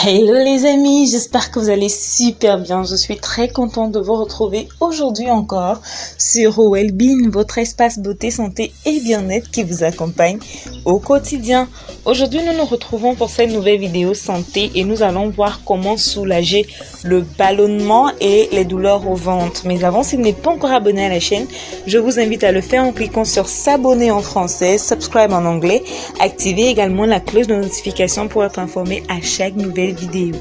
Hello les amis, j'espère que vous allez super bien. Je suis très contente de vous retrouver aujourd'hui encore sur Wellbeing, votre espace beauté, santé et bien-être qui vous accompagne au quotidien. Aujourd'hui, nous nous retrouvons pour cette nouvelle vidéo santé et nous allons voir comment soulager le ballonnement et les douleurs au ventre. Mais avant, si vous n'êtes pas encore abonné à la chaîne, je vous invite à le faire en cliquant sur s'abonner en français, subscribe en anglais, activez également la cloche de notification pour être informé à chaque nouvelle vidéo.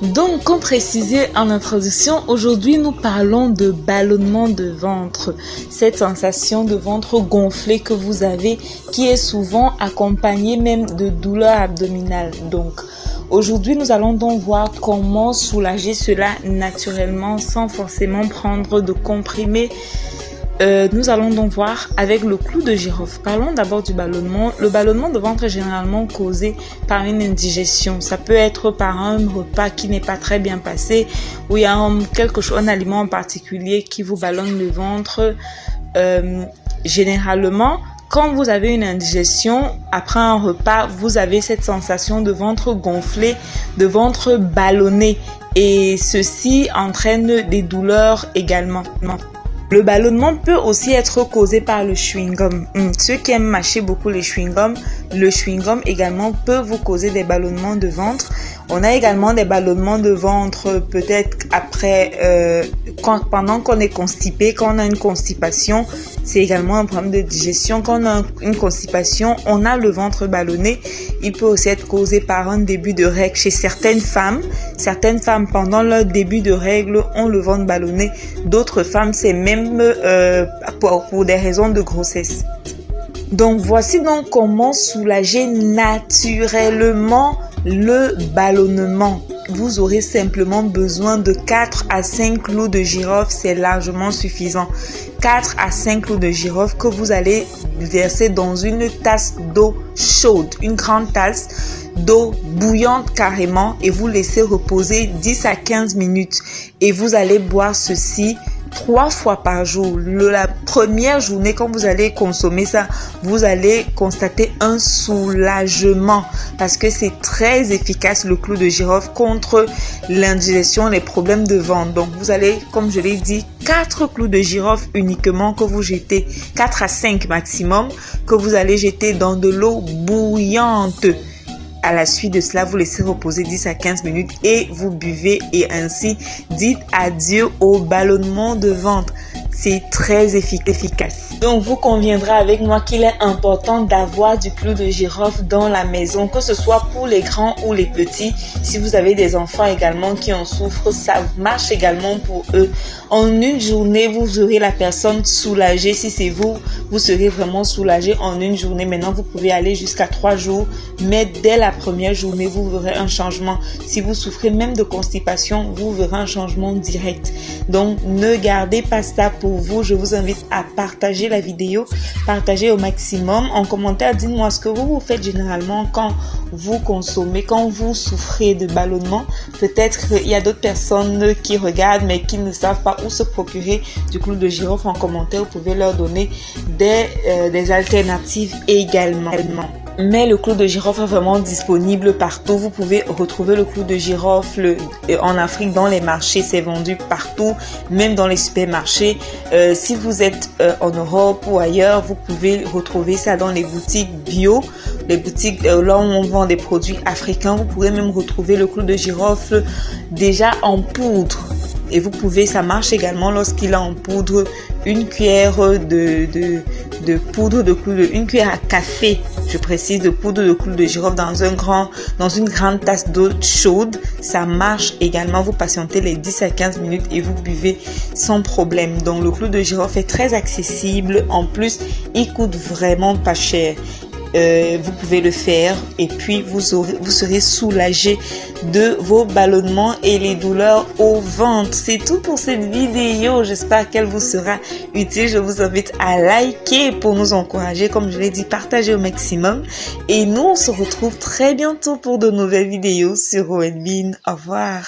Donc, comme précisé en introduction, aujourd'hui nous parlons de ballonnement de ventre. Cette sensation de ventre gonflé que vous avez qui est souvent accompagnée même de douleurs abdominales. Donc, aujourd'hui nous allons donc voir comment soulager cela naturellement sans forcément prendre de comprimés. Nous allons donc voir avec le clou de girofle. Parlons d'abord du ballonnement. Le ballonnement de ventre est généralement causé par une indigestion. Ça peut être par un repas qui n'est pas très bien passé ou il y a un aliment en particulier qui vous ballonne le ventre. Généralement, quand vous avez une indigestion, après un repas, vous avez cette sensation de ventre gonflé, de ventre ballonné et ceci entraîne des douleurs également. Le ballonnement peut aussi être causé par le chewing-gum. Ceux qui aiment mâcher beaucoup le chewing-gum également peut vous causer des ballonnements de ventre. On a également des ballonnements de ventre peut-être après, pendant qu'on est constipé, quand on a une constipation. C'est également un problème de digestion. Quand on a une constipation, on a le ventre ballonné. Il peut aussi être causé par un début de règles chez certaines femmes. Certaines femmes, pendant leur début de règles, ont le ventre ballonné. D'autres femmes, c'est même pour des raisons de grossesse. Donc, voici donc comment soulager naturellement le ballonnement. Vous aurez simplement besoin de 4 à 5 clous de girofle, c'est largement suffisant. 4 à 5 clous de girofle que vous allez verser dans une tasse d'eau chaude, une grande tasse d'eau bouillante carrément et vous laissez reposer 10 à 15 minutes et vous allez boire ceci 3 fois par jour. La première journée, quand vous allez consommer ça, vous allez constater un soulagement parce que c'est très efficace le clou de girofle contre l'indigestion, les problèmes de ventre. Donc, vous allez, comme je l'ai dit, 4 clous de girofle uniquement que vous jetez, 4 à 5 maximum, que vous allez jeter dans de l'eau bouillante. À la suite de cela, vous laissez reposer 10 à 15 minutes et vous buvez et ainsi dites adieu au ballonnement de ventre. C'est très efficace. Donc, vous conviendrez avec moi qu'il est important d'avoir du clou de girofle dans la maison, que ce soit pour les grands ou les petits. Si vous avez des enfants également qui en souffrent, ça marche également pour eux. En une journée, vous aurez la personne soulagée. Si c'est vous, vous serez vraiment soulagé en une journée. Maintenant, vous pouvez aller jusqu'à 3 jours, mais dès la première journée, vous verrez un changement. Si vous souffrez même de constipation, vous verrez un changement direct. Donc, ne gardez pas ça pour vous. Je vous invite à partager la vidéo, partagez au maximum. En commentaire, dites-moi ce que vous faites généralement quand vous consommez, quand vous souffrez de ballonnement. Peut-être qu'il y a d'autres personnes qui regardent mais qui ne savent pas où se procurer du clou de girofle. En commentaire, vous pouvez leur donner des alternatives également. Mais le clou de girofle est vraiment disponible partout. Vous pouvez retrouver le clou de girofle en Afrique dans les marchés. C'est vendu partout, même dans les supermarchés. Si vous êtes en Europe ou ailleurs, vous pouvez retrouver ça dans les boutiques bio. Les boutiques là où on vend des produits africains. Vous pourrez même retrouver le clou de girofle déjà en poudre. Et vous pouvez, ça marche également lorsqu'il a en poudre une cuillère de poudre de clou une cuillère à café, je précise, de poudre de clou de girofle dans une grande tasse d'eau chaude. Ça marche également. Vous patientez les 10 à 15 minutes et vous buvez sans problème. Donc, le clou de girofle est très accessible. En plus, il coûte vraiment pas cher. Vous pouvez le faire et puis vous serez soulagé de vos ballonnements et les douleurs au ventre. C'est tout pour cette vidéo. J'espère qu'elle vous sera utile. Je vous invite à liker pour nous encourager. Comme je l'ai dit, partagez au maximum. Et nous, on se retrouve très bientôt pour de nouvelles vidéos sur Wellbeing. Au revoir.